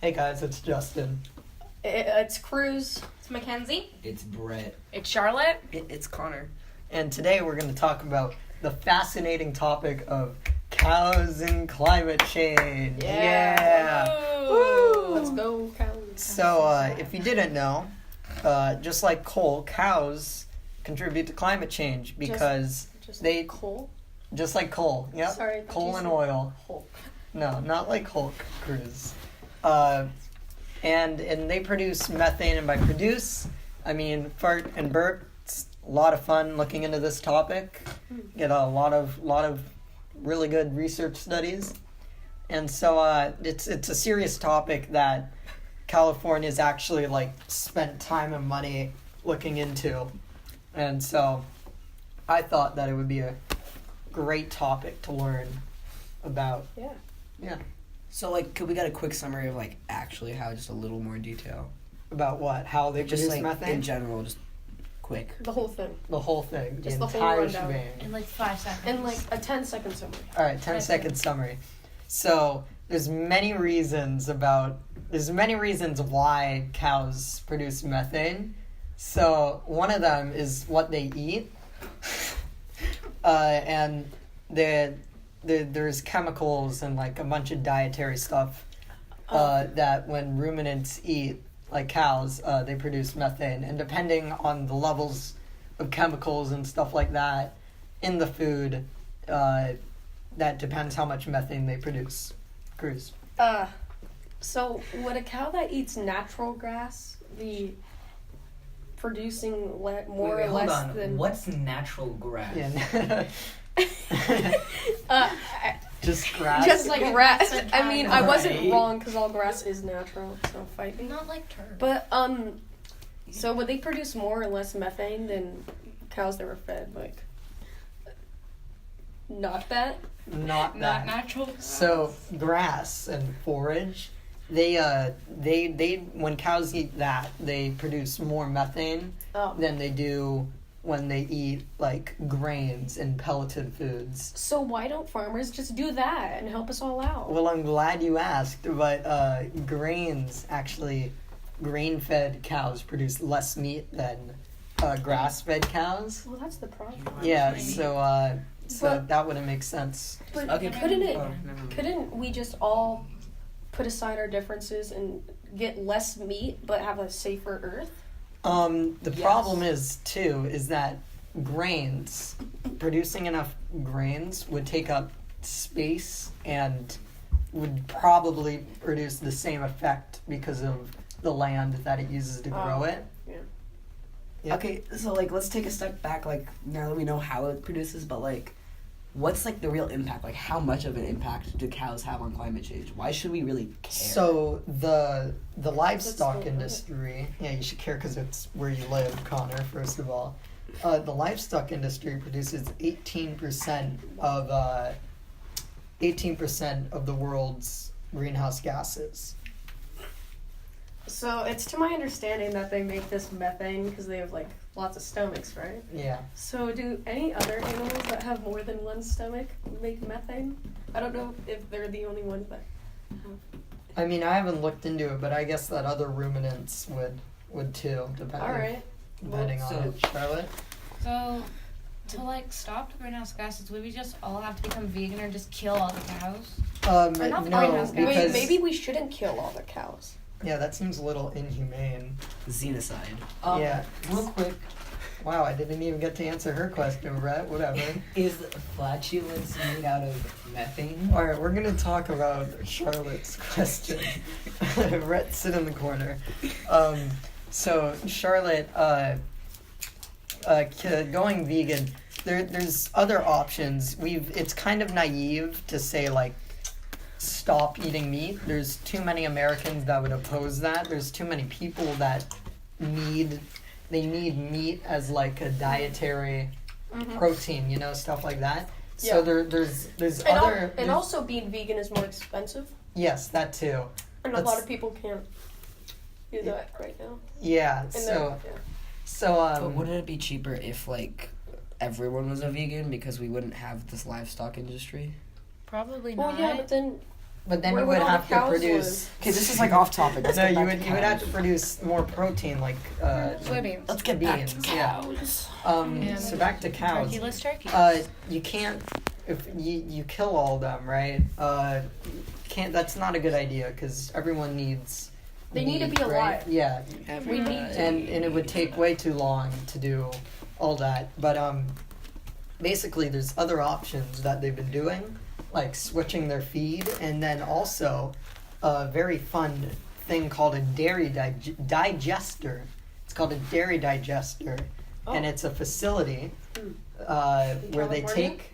Hey guys, it's Justin. It's Cruz. It's Mackenzie. It's Brett. It's Charlotte. It's Connor. And today we're going to talk about the fascinating topic of cows and climate change. Yeah. Let's go, cows. So, if you didn't know, just like coal, cows contribute to climate change because they... Coal? Just like coal, yep. Sorry. Coal and oil. Hulk. No, not like Hulk, Cruz. And they produce methane, and by produce, I mean fart and burp. It's a lot of fun looking into this topic. Get a lot of really good research studies, and so it's a serious topic that California's actually spent time and money looking into, and so I thought that it would be a great topic to learn about. Yeah. So, could we get a quick summary of, actually how, just a little more detail? About what? How they Just, produce methane? in general, just quick. The whole thing. The whole thing. Just the the whole entire rundown. shebang. In 5 seconds. And a 10-second summary. All right, 10-second summary. So, there's many reasons why cows produce methane. So, one of them is what they eat. And there's chemicals and a bunch of dietary stuff that when ruminants eat, like cows, they produce methane. And depending on the levels of chemicals and stuff like that in the food, that depends how much methane they produce. Cruz. So would a cow that eats natural grass be producing more or hold less on. than... What's natural grass? Yeah. Just grass. Just like grass. I mean, I wasn't Right. wrong because all grass is natural, so fight me. Not like turd. But, so would they produce more or less methane than cows that were fed, not that? Not that. Not natural. So grass and forage, they when cows eat that, they produce more methane Oh. than they do when they eat grains and pelleted foods. So why don't farmers just do that and help us all out? Well, I'm glad you asked, but grain-fed cows produce less meat than grass-fed cows. Well, that's the problem. Yeah, Maybe. so But- that wouldn't make sense. But Okay. couldn't we just all put aside our differences and get less meat but have a safer earth? The problem is that grains, producing enough grains would take up space and would probably produce the same effect because of the land that it uses to grow it. Yeah. Yep. Okay, so, let's take a step back, now that we know how it produces, but, what's, the real impact? How much of an impact do cows have on climate change? Why should we really care? So the livestock Let's go. industry, yeah, you should care because it's where you live, Connor. First of all, the livestock industry produces 18% of the world's greenhouse gases. So it's to my understanding that they make this methane because they have lots of stomachs, right? Yeah. So do any other animals that have more than one stomach make methane? I don't know if they're the only ones that have. I mean, I haven't looked into it, but I guess that other ruminants would too, depending Alright. on it. Charlotte? So, to stop the greenhouse gases, would we just all have to become vegan or just kill all the cows? not the No, greenhouse gas. because Wait, maybe we shouldn't kill all the cows. yeah, that seems a little inhumane. Xenocide. Yeah. Real quick, Wow, I didn't even get to answer her question, Brett. Whatever. is flatulence made out of methane? All right, we're gonna talk about Charlotte's question. Brett, sit in the corner. So Charlotte, going vegan. There's other options. It's kind of naive to say stop eating meat. There's too many Americans that would oppose that. There's too many people that need meat as a dietary protein, stuff like that. So Yeah. there's other And also being vegan is more expensive. yes, that too. And a That's- lot of people can't do that right now. Yeah. And So But wouldn't it be cheaper if, everyone was a vegan because we wouldn't have this livestock industry? Probably well, not. yeah, but then But then Where you would would all the have to cows produce. Okay, this is like off topic. Let's No, get you back would to you would have cows. to produce more protein, like Soybeans. Let's get back to beans. Yeah. cows. And So back to cows. Turkey-less turkeys. You can't if you kill all of them, right? Can't. That's not a good idea because everyone needs. They need to meat, be right? alive. Yeah, We need to. and it would take way too long to do all that. But basically, there's other options that they've been doing, like switching their feed, and then also a very fun thing called a dairy digester. It's called a dairy digester, and Oh. it's a facility where they California? take.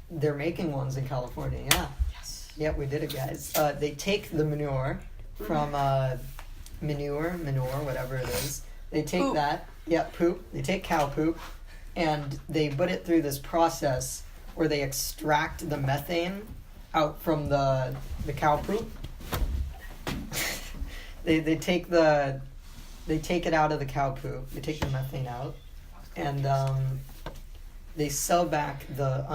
They're making ones in California. Yeah. Yes. Yep, we did it, guys. They take the manure from manure, whatever it is. They take Poop. that, poop. They take cow poop, and they put it through this process where they extract the methane out from the cow poop. they take it out of the cow poop. They take the methane out, and they sell back the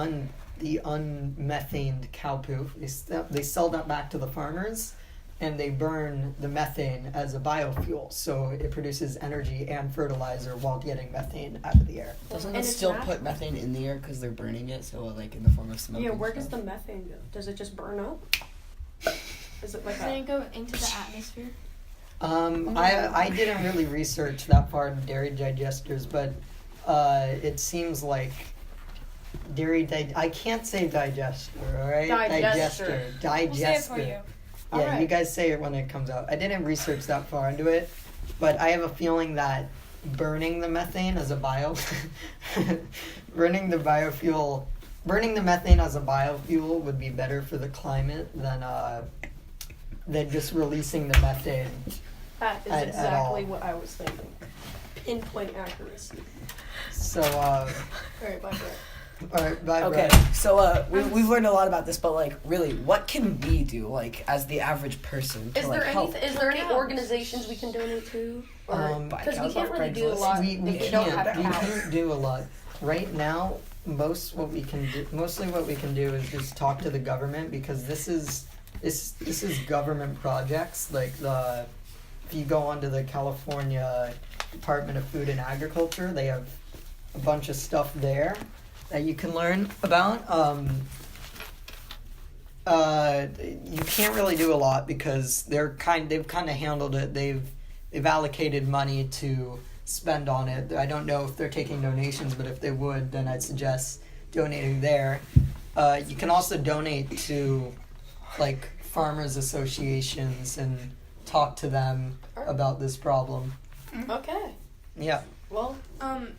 unmethaned cow poop. They sell that back to the farmers, and they burn the methane as a biofuel. So it produces energy and fertilizer while getting methane out of the air. Doesn't And it it's still not- put methane in the air because they're burning it? So like in the form of smoke. Yeah, and where does stuff? the methane go? Does it just burn up? Is it like Doesn't a... it go into the atmosphere? I didn't really research that far in dairy digesters, but it seems like I can't say digester, all right? Digester. Digester. We'll say it for you. Yeah, Alright. you guys say it when it comes out. I didn't research that far into it, but I have a feeling that burning the methane as a burning the methane as a biofuel would be better for the climate than just releasing the methane. That is At exactly all. what I was thinking. Pinpoint accuracy. So, Alright, bye, Brett. alright, bye, Okay, Brett. so we've learned a lot about this, but like, really, what can we do, like, as the average person to Is like there help? Is there any Cows. organizations we can donate to? Buy Because we cows can't off really do a Craigslist? lot we if we can't don't have cows. can't do a lot right now. Mostly what we can do is just talk to the government, because this is government projects. Like if you go onto the California Department of Food and Agriculture, they have a bunch of stuff there that you can learn about. You can't really do a lot because they've kind of handled it. They've allocated money to spend on it. I don't know if they're taking donations, but if they would, then I'd suggest donating there. You can also donate to like farmers associations and talk to them about this problem. Okay. Yeah. Well,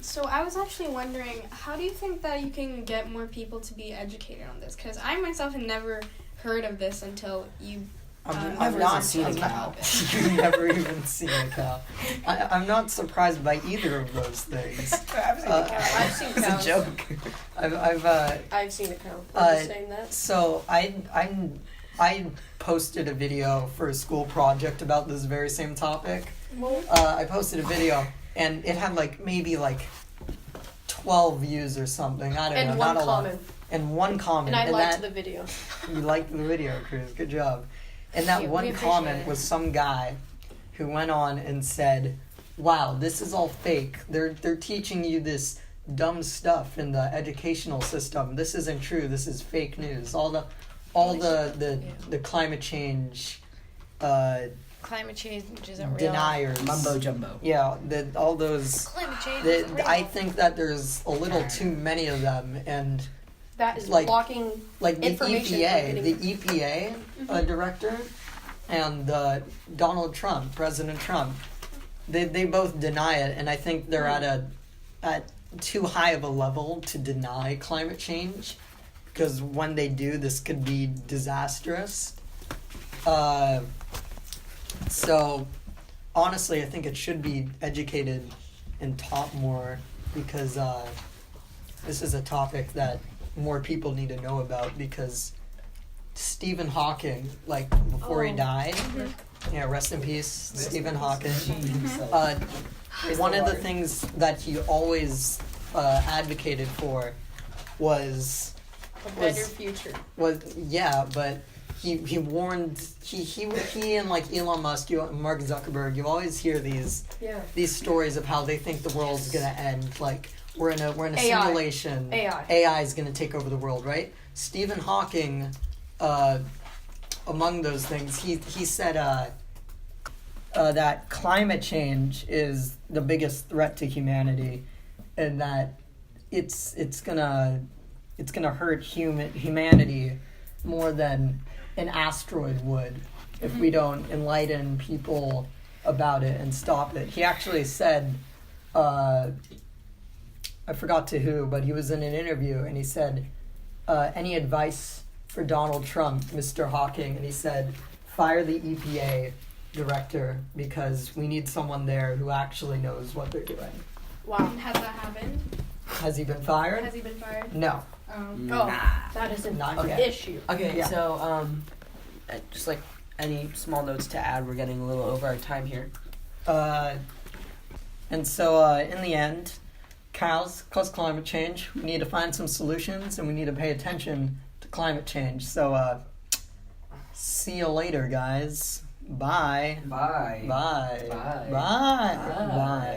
So I was actually wondering, how do you think that you can get more people to be educated on this? Because I myself had never heard of this until you. I've never not even seen a talked cow. about You've never even seen a cow. I'm not surprised by either of those things. I've seen a cow. I've seen It's a cows. joke. I've seen a cow. I'm just saying that. So I posted a video for a school project about this very same topic. Well, I posted a video and it had maybe 12 views or something. I don't know, and not one a lot. comment. And one comment. And I liked that, the video. You liked the video, Cruz. Good job. And that Cute. one We appreciate comment it. was some guy who went on and said, "Wow, this is all fake. They're teaching you this dumb stuff in the educational system. This isn't true. This is fake news. All the climate change Climate change isn't real. deniers, Mumbo jumbo. Yeah, all those. Climate change isn't real. I think that there's a little too many of them, and That is Like- blocking. like the Information EPA, from the getting- EPA director, and Donald Trump, President Trump, they both deny it, and I think they're at too high of a level to deny climate change, because when they do, this could be disastrous. So honestly, I think it should be educated and taught more, because this is a topic that more people need to know about, because Stephen Hawking, before he Oh. died, rest in peace, Stephen Hawking. Praise One the of the Lord. things that he always advocated for was A better future. but he warned he and like Elon Musk, Mark Zuckerberg. You always hear these stories of how they think the world's gonna end. Like we're in a AI. simulation. AI is gonna take over the world, right? Stephen Hawking, among those things, he said that climate change is the biggest threat to humanity, and that it's gonna hurt humanity more than an asteroid would if we don't enlighten people about it and stop it. He actually said, I forgot to who, but he was in an interview and he said, any advice for Donald Trump, Mr. Hawking? And he said, fire the EPA director because we need someone there who actually knows what they're doing. Wow. Has that happened? Has he been fired? Has he been fired? No. That isn't Not an yet. issue. Okay, Yeah. so just like any small notes to add, we're getting a little over our time here. And so in the end, cows cause climate change. We need to find some solutions and we need to pay attention to climate change. So see you later, guys. Bye. Bye. Bye. Bye. Bye. Bye.